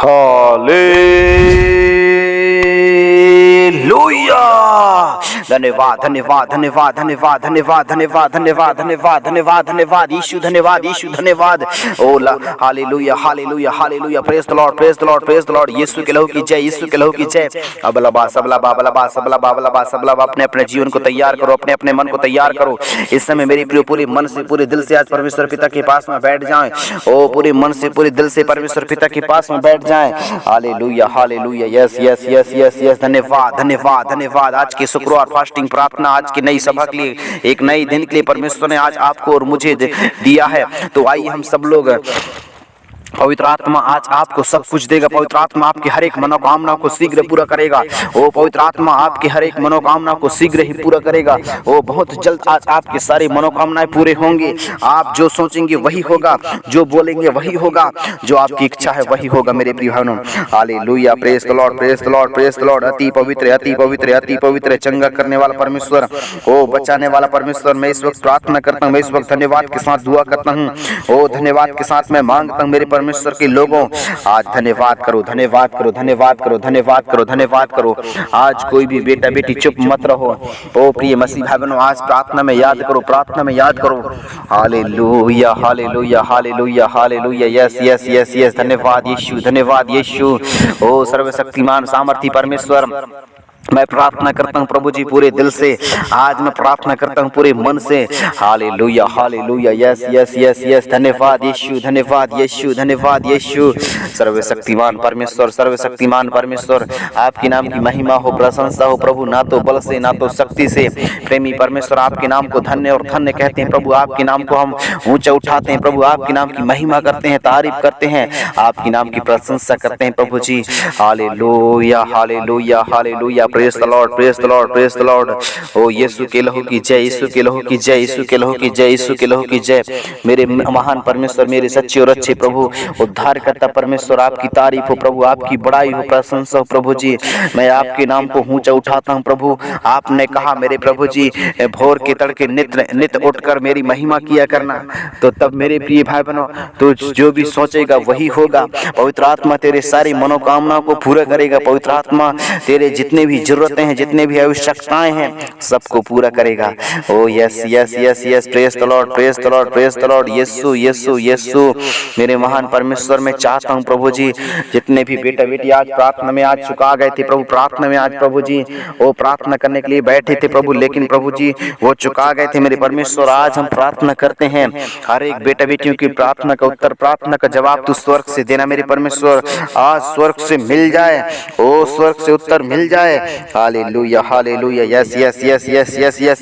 Hallelujah. धन्यवाद धन्यवाद धन्यवाद धन्यवाद धन्यवाद धन्यवाद धन्यवाद धन्यवाद धन्यवाद धन्यवाद यीशु धन्यवाद यीशु धन्यवाद। ओला hallelujah hallelujah hallelujah. Praise the Lord praise the Lord praise the Lord. यीशु के लहू की जय यीशु के लहू की जय। अबलबा सबलबा अबलबा सबलबा अबलबा सबलबा। अपने अपने जीवन को तैयार करो, अपने अपने मन को तैयार करो। इस समय मेरी प्रिय पूरे मन से पूरे दिल से आज परमेश्वर पिता के पास में बैठ जाएं। ओ पूरे मन से पूरे दिल से परमेश्वर पिता के पास में बैठ जाएं। Hallelujah hallelujah. Yes yes yes yes yes. धन्यवाद धन्यवाद धन्यवाद। आज के शुक्रवार फास्टिंग प्रार्थना, आज की नई सभा के लिए, एक नई दिन के लिए परमेश्वर ने आज आपको और मुझे दिया है। तो आइए हम सब लोग, पवित्र आत्मा आज आपको सब कुछ देगा। पवित्र आत्मा आपकी हर एक मनोकामना को शीघ्र पूरा करेगा। ओ पवित्र आत्मा आपकी हर एक मनोकामना को शीघ्र ही पूरा करेगा। ओ बहुत जल्द आज आपकी सारी मनोकामनाएं पूरे होंगी। आप जो सोचेंगे वही होगा, जो बोलेंगे वही होगा, जो आपकी इच्छा है वही होगा मेरे प्रिय भाइयों। Hallelujah. Praise the Lord praise the Lord praise the Lord. अति पवित्र अति पवित्र अति पवित्र, चंगा करने वाला परमेश्वर, ओ बचाने वाला परमेश्वर, मैं इस वक्त प्रार्थना करता हूँ, मैं इस वक्त धन्यवाद के साथ दुआ करता हूँ। ओ धन्यवाद के साथ मैं मांगता हूँ मेरे परमेश्वर के लोगों, आज धन्यवाद करो धन्यवाद करो धन्यवाद करो धन्यवाद करो धन्यवाद करो। आज कोई भी बेटा बेटी चुप मत रहो। ओ प्रिय मसीह भाई बहनों, आज प्रार्थना में याद करो, प्रार्थना में याद करो। Hallelujah hallelujah hallelujah hallelujah. Yes yes yes yes. धन्यवाद यीशु धन्यवाद यीशु। ओ सर्वशक्तिमान सामर्थी परमेश्वर, मैं प्रार्थना करता हूँ प्रभु जी पूरे दिल से। आज मैं प्रार्थना करता हूँ पूरे मन से। Hallelujah hallelujah. Yes yes yes yes. धन्यवाद यीशु धन्यवाद यीशु धन्यवाद यीशु। सर्वशक्तिमान परमेश्वर सर्वशक्तिमान परमेश्वर, आपके नाम की महिमा हो, प्रशंसा हो प्रभु। ना तो बल से ना तो शक्ति से, प्रेमी परमेश्वर आपके नाम को धन्य और धन्य कहते हैं प्रभु। आपके नाम को हम ऊंचा उठाते हैं प्रभु। आपके नाम की महिमा करते हैं, तारीफ करते हैं, आपके नाम की प्रशंसा करते हैं प्रभु जी। Hallelujah hallelujah hallelujah. Praise the Lord praise the Lord praise the Lord. ओ यीशु के लहू की जय यीशु के लहू की जय यीशु के लहू की जय यीशु के लहू की जय। मेरे महान परमेश्वर, मेरे सच्चे और अच्छे प्रभु, उद्धार करता परमेश्वर, आपकी तारीफ हो प्रभु, आपकी बड़ाई हो, प्रशंसा हो प्रभु जी। मैं आपके नाम को ऊंचा उठाता हूं प्रभु। आपने कहा मेरे प्रभु जी, भोर के तड़के नित उठकर मेरी महिमा किया करना। तो तब मेरे प्रिय भाई बहनों, तो जो भी सोचेगा वही होगा। पवित्र आत्मा तेरे सारी मनोकामनाओं को पूरा करेगा। पवित्र आत्मा तेरे जितने भी जरूरतें हैं, जितने भी आवश्यकताएं हैं, सबको पूरा करेगा। Oh yes yes yes yes. Praise the Lord praise the Lord praise the Lord. यीशु यीशु यीशु। मेरे महान परमेश्वर, मैं चाहता हूं प्रभु जी, जितने भी बेटा बेटी आज प्रार्थना में आज चुका गए थे प्रभु, प्रार्थना में आज प्रभु जी वो प्रार्थना करने के लिए बैठे थे प्रभु, लेकिन प्रभु जी वो चुका गए थे मेरे परमेश्वर। आज हम प्रार्थना करते हैं, हर एक बेटा बेटियों की प्रार्थना का उत्तर, प्रार्थना का जवाब तू स्वर्ग से देना मेरे परमेश्वर। आज स्वर्ग से मिल जाए, ओ स्वर्ग से उत्तर मिल जाए। Hallelujah hallelujah. Yes yes yes yes yes yes.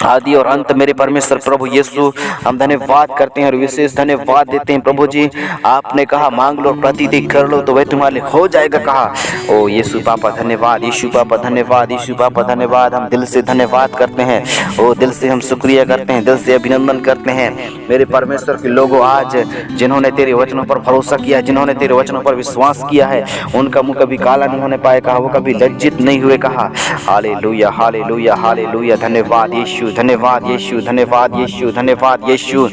आदि और अंत मेरे परमेश्वर प्रभु यीशु, हम धन्यवाद करते हैं और विशेष धन्यवाद देते हैं प्रभु जी। आपने कहा मांग लो प्रतिदिन कर लो तो वह तुम्हारे हो जाएगा कहा। ओ यीशु पापा धन्यवाद, यीशु पापा धन्यवाद, यीशु पापा धन्यवाद। हम दिल से धन्यवाद करते हैं, ओ दिल से हम शुक्रिया करते हैं, दिल से अभिनंदन करते हैं मेरे परमेश्वर के लोगों। आज जिन्होंने तेरे वचनों पर भरोसा किया, जिन्होंने तेरे वचनों पर विश्वास किया है, उनका मुंह कभी काला नहीं होने पाए कहा, वो कभी लज्जित नहीं हुए कहा। Hallelujah hallelujah hallelujah. धन्यवाद यीशु धन्यवाद यीशु धन्यवाद यीशु धन्यवाद यीशु।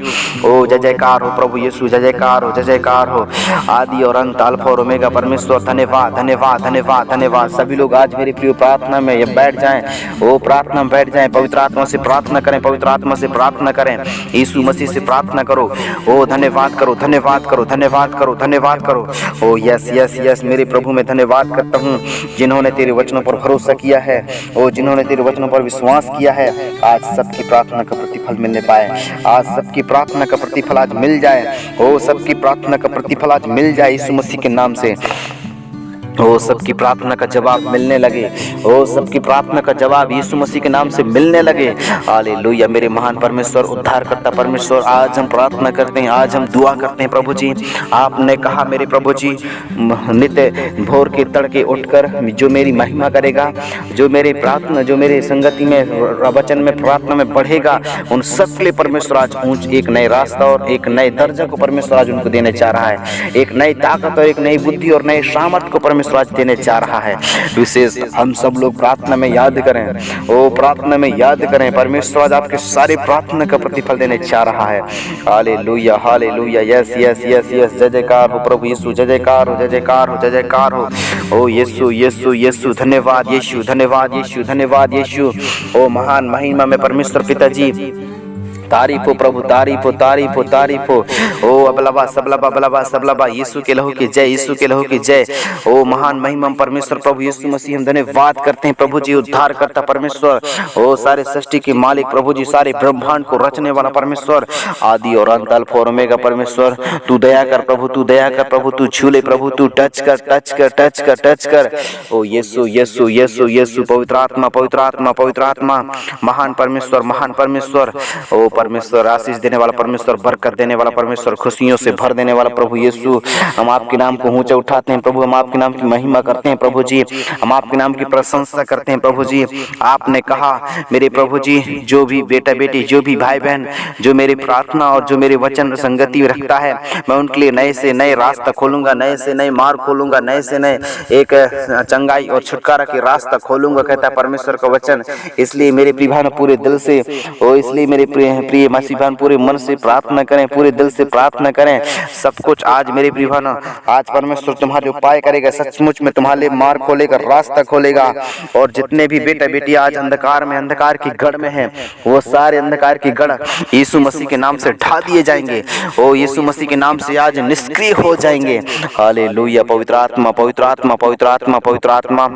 ओ जय जयकार हो प्रभु यीशु, जय जयकार हो, जय जयकार हो। आदि और अंत, अल्फा और ओमेगा परमेश्वर, धन्यवाद धन्यवाद धन्यवाद धन्यवाद। सभी लोग आज मेरी प्रिय प्रार्थना में बैठ जाएं, ओ प्रार्थना में बैठ जाएं। पवित्र आत्मा से प्रार्थना करें, पवित्र आत्मा से प्रार्थना करें, यीशु मसीह से प्रार्थना करो। ओ धन्यवाद करो धन्यवाद करो धन्यवाद करो धन्यवाद करो। ओ यस यस यस। मेरे प्रभु मैं धन्यवाद करता हूँ जिन्होंने तेरे वचनों पर भरोसा किया है, ओ जिन्होंने तेरे वचनों पर विश्वास किया है। आज सबकी प्रार्थना का प्रतिफल मिलने पाए, आज सबकी प्रार्थना का प्रतिफल आज मिल जाए। ओ सबकी प्रार्थना का प्रतिफल आज मिल जाए यीशु मसीह के नाम से। ओ सबकी प्रार्थना का जवाब मिलने लगे, ओ सबकी प्रार्थना का जवाब यीशु मसीह के नाम से मिलने लगे। हालेलुया। मेरे महान परमेश्वर, उद्धार करता परमेश्वर, आज हम प्रार्थना करते हैं, आज हम दुआ करते हैं प्रभु जी। आपने कहा मेरे प्रभु जी, नित्य भोर के तड़के उठकर जो मेरी महिमा करेगा, जो मेरे प्रार्थना, जो मेरे संगति में वचन में प्रार्थना में बढ़ेगा, उन सब के लिए परमेश्वर आज एक नए रास्ता और एक नए दर्जा को परमेश्वर आज उनको देने चाह रहा है। एक नई ताकत और एक नई बुद्धि और नए सामर्थ्य को परमेश्वर परमेश्वर आज देने जा रहा है। विशेष हम सब लोग प्रार्थना में याद करें, ओ प्रार्थना में याद करें, परमेश्वर आज आपके सारे प्रार्थना का प्रतिफल देने जा रहा है। Hallelujah hallelujah, yes yes yes yes, जय जयकार हो प्रभु यीशु, जय जयकार हो, जय जयकार हो, जय जयकार हो। ओ यीशु यीशु यीशु, धन्यवाद यीशु, धन्यवाद यीशु, धन्यवाद यीशु। ओ महान महिमा में परमेश्वर पिताजी, तारीफ हो प्रभु, तारीफ हो, तारीफ हो, तारीफ हो। ओ अबलबा सबलबा बलबा सबलबा, यीशु के लहू की जय, यीशु के लहू की जय। ओ महान महिमा परमेश्वर प्रभु यीशु मसीह, हम धन्यवाद करते हैं प्रभु जी, उद्धार करता परमेश्वर, ओ सारे सृष्टि के मालिक प्रभु जी, सारे ब्रह्मांड को रचने वाला परमेश्वर, आदि और अंत, अल्फा और ओमेगा परमेश्वर। तू दया कर प्रभु, तू दया कर प्रभु, तू छू ले प्रभु, तू टच कर, टच कर, टच कर, टच कर। ओ यीशु यीशु यीशु यीशु, पवित्र आत्मा, पवित्र आत्मा, पवित्र आत्मा, महान परमेश्वर, महान परमेश्वर। ओ परमेश्वर, आशीष देने वाला परमेश्वर, बरकत देने वाला परमेश्वर, खुशियों से भर देने वाला प्रभु यीशु, हम आपके नाम को ऊंचा उठाते हैं प्रभु, हम आपके नाम की महिमा करते हैं प्रभु जी, हम आपके नाम की प्रशंसा करते हैं प्रभु जी। आपने कहा मेरे प्रभु जी, जो भी बेटा बेटी, जो भी भाई बहन, जो मेरी प्रार्थना और जो मेरे वचन संगति रखता है, मैं उनके लिए नए से नए रास्ता खोलूंगा, नए से नए मार्ग खोलूंगा, नए से नए एक चंगाई और छुटकारा के रास्ता खोलूंगा, कहता है परमेश्वर का वचन। इसलिए मेरे प्रिय भाई पूरे दिल से, और इसलिए मेरे प्रिय मसीह भाई पूरे मन से प्रार्थना करें, पूरे दिल से प्रार्थना करें। सब कुछ आज मेरे प्रिय भाई, आज परमेश्वर तुम्हारे उपाय करेगा, सचमुच में तुम्हारे मार्ग खोलेगा, रास्ता खोलेगा। और जितने भी बेटा बेटी आज अंधकार में, अंधकार की गढ़ में हैं, वो सारे अंधकार की गढ़ यीशु मसीह के नाम से ढा दिए जाएंगे, ओ यीशु मसीह के नाम से आज निष्क्रिय हो जाएंगे। हालेलुया, पवित्र आत्मा, पवित्र आत्मा, पवित्र आत्मा, पवित्र आत्मा,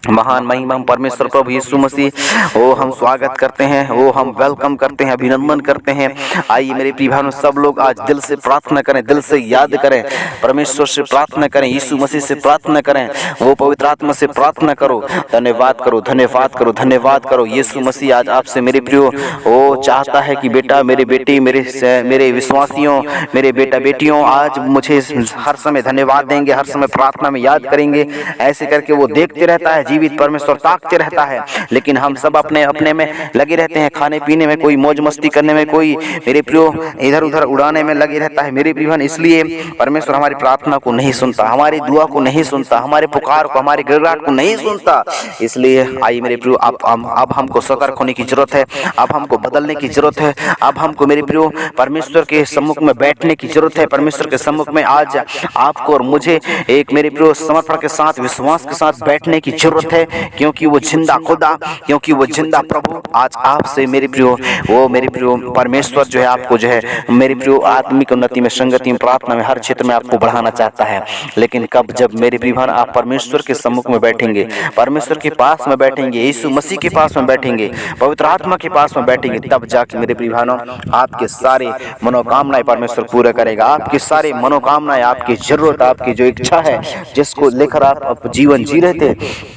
महान महिमा परमेश्वर प्रभु यीशु मसीह, ओ हम स्वागत करते हैं, ओ हम वेलकम करते हैं, अभिनंदन करते हैं। आइए मेरे प्रिय भाइयों, सब लोग आज दिल से प्रार्थना करें, दिल से याद करें, परमेश्वर से प्रार्थना करें, यीशु मसीह से प्रार्थना करें, वो पवित्र आत्मा से प्रार्थना करो, धन्यवाद करो, धन्यवाद करो, धन्यवाद करो। यीशु मसीह आज आपसे मेरे प्रियो, ओ चाहता है कि बेटा, मेरे बेटी, मेरे विश्वासियों, मेरे बेटा बेटियों आज मुझे हर समय धन्यवाद देंगे, हर समय प्रार्थना में याद करेंगे। ऐसे करके वो देखते रहता है, जीवित परमेश्वर ताकते रहता है, लेकिन हम सब अपने अपने में लगे रहते हैं, खाने पीने में, कोई मौज मस्ती करने में, कोई मेरे प्रियो इधर उधर उड़ाने में लगे रहता है मेरे प्रियो। इसलिए परमेश्वर हमारी प्रार्थना को नहीं सुनता, हमारी दुआ को नहीं सुनता, हमारे पुकार को, हमारे गिड़गिड़ाहट को नहीं सुनता। इसलिए आइए मेरे प्रियो, अब हमको सतर्क होने की जरूरत है, अब हमको बदलने की जरूरत है, अब हमको मेरे प्रियो परमेश्वर के सम्मुख में बैठने की जरूरत है। परमेश्वर के सम्मुख में आज आपको और मुझे एक मेरे प्रियो समर्पण के साथ, विश्वास के साथ बैठने की जरूरत है, क्योंकि वो जिंदा खुदा, क्योंकि वो जिंदा प्रभु आज आपसे मेरे प्रियो, वो मेरे प्रियो परमेश्वर जो है आपको जो है मेरे प्रियो आत्मिक उन्नति में, संगति में, प्रार्थना में, हर क्षेत्र में आपको बढ़ाना चाहता है। लेकिन कब? जब मेरे प्रिय भाई आप परमेश्वर के सम्मुख में बैठेंगे, परमेश्वर के पास में बैठेंगे, यीशु मसीह के पास में बैठेंगे, पवित्र आत्मा के पास में बैठेंगे, तब जाके मेरे प्रिय भाइयों आपके सारे मनोकामनाएं परमेश्वर पूरा करेगा। आपके सारे मनोकामनाएं, आपकी जरूरत, आपकी जो इच्छा है, जिसको लेकर आप जीवन जी रहे थे,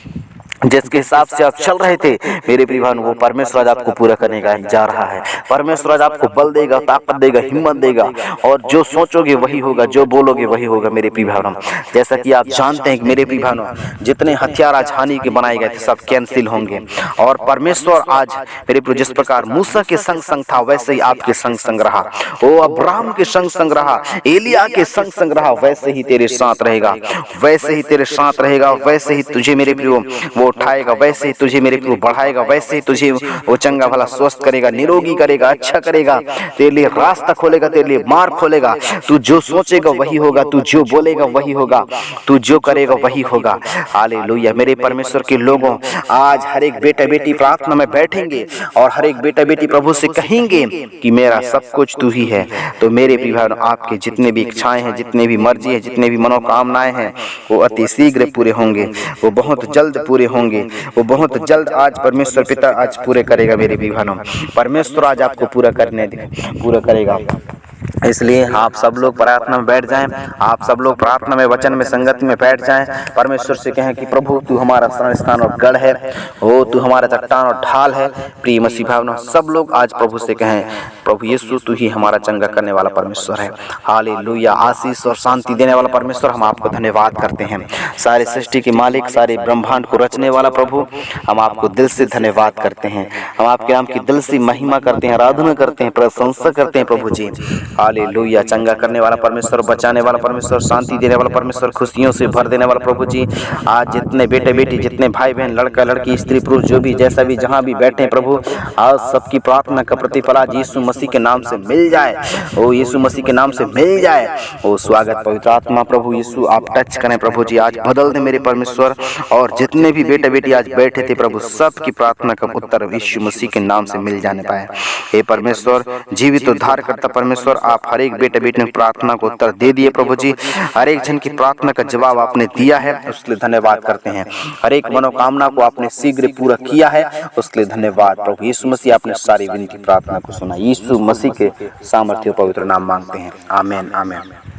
जिसके हिसाब से आप चल रहे थे मेरे प्रिय भाई, वो परमेश्वर आज आपको पूरा करने का जा रहा है। परमेश्वर आज आपको बल देगा, ताकत देगा, हिम्मत देगा, और जो सोचोगे वही होगा, जो बोलोगे वही होगा मेरे प्रिय भाई। जैसा कि आप जानते हैं कि मेरे प्रिय भाई, जितने हथियार आज हानि के बनाए गए थे सब कैंसिल होंगे, और परमेश्वर आज मेरे प्रिय जिस प्रकार मूसा के संग संग था, वैसे ही आपके संग संग रहा, वो अब्राहम के संग संग रहा, एलिया के संग संग रहा, वैसे ही तेरे साथ रहेगा, वैसे ही तेरे साथ रहेगा, वैसे ही तुझे मेरे प्रिय वो उठाएगा, वैसे ही तुझे मेरे प्रिय बढ़ाएगा, वैसे ही तुझे वो चंगा भला स्वस्थ करेगा, निरोगी करेगा, अच्छा करेगा, तेरे लिए रास्ता खोलेगा, तेरे लिए मार्ग खोलेगा। तू जो सोचेगा वही होगा, तू जो बोलेगा वही होगा, तू जो करेगा वही होगा। हालेलुया। मेरे परमेश्वर के लोगों, आज हर एक बेटा बेटी प्रार्थना में बैठेंगे और हर एक बेटा बेटी प्रभु से कहेंगे कि मेरा सब कुछ तू ही है। तो मेरे प्रिय भाई, आपके जितने भी इच्छाएं हैं, जितने भी मर्जी है, जितने भी मनोकामनाएं हैं, वो अति शीघ्र पूरे होंगे, वो बहुत जल्द पूरे होंगे, वो बहुत जल्द आज परमेश्वर पिता आज पूरे करेगा मेरे प्रिय भाइयों। परमेश्वर आज आपको पूरा करेगा। इसलिए आप सब लोग प्रार्थना में बैठ जाएं, आप सब लोग प्रार्थना में, वचन में, संगति में बैठ जाएं। परमेश्वर से कहें कि प्रभु तू हमारा शरण स्थान और गढ़ है, ओ तू हमारा चट्टान और ढाल है। प्रिय मसीह भाइयों, सब लोग आज प्रभु से कहें, प्रभु यीशु तू ही हमारा चंगा करने वाला परमेश्वर है। हालेलुया। आशीष और शांति देने वाला परमेश्वर, हम आपको धन्यवाद करते हैं। सारे सृष्टि के मालिक, सारे ब्रह्मांड को रचने वाला प्रभु, हम आपको दिल से धन्यवाद करते हैं। हम आपके नाम की दिल से महिमा करते हैं, आराधना करते हैं, प्रशंसा करते हैं प्रभु जी। हालेलुया। चंगा करने वाला परमेश्वर, बचाने वाला परमेश्वर, शांति देने वाला परमेश्वर, खुशियों से भर देने वाला प्रभु जी, आज जितने बेटे बेटी, जितने भाई बहन, लड़का लड़की, स्त्री पुरुष, जो भी जैसा भी जहाँ भी बैठे प्रभु, आज सबकी प्रार्थना का प्रतिफल आज यीशु मसीह के नाम से मिल जाए। ओ यीशु मसीह के नाम से मिल जाए। ओ स्वागत पवित्र आत्मा प्रभु यीशु, आप टच करें प्रभु जी, आज बदल दे मेरे परमेश्वर। और जितने भी बेटे बेटी आज बैठे थे प्रभु, सबकी प्रार्थना का उत्तर यीशु मसीह के नाम से मिल जाने पाए। हे परमेश्वर, जीवित उद्धार करता परमेश्वर, आप हर एक बेटे बेटी में प्रार्थना को उत्तर दे दिए प्रभु जी। हर एक जन की प्रार्थना का जवाब आपने दिया है, उसके लिए धन्यवाद करते हैं। हर एक मनोकामना को आपने शीघ्र पूरा किया है, उसके लिए धन्यवाद प्रभु यीशु मसीह। आपने सारी विनती प्रार्थना को सुना, यीशु मसीह के सामर्थ्य पवित्र नाम मांगते हैं, आमीन आमीन।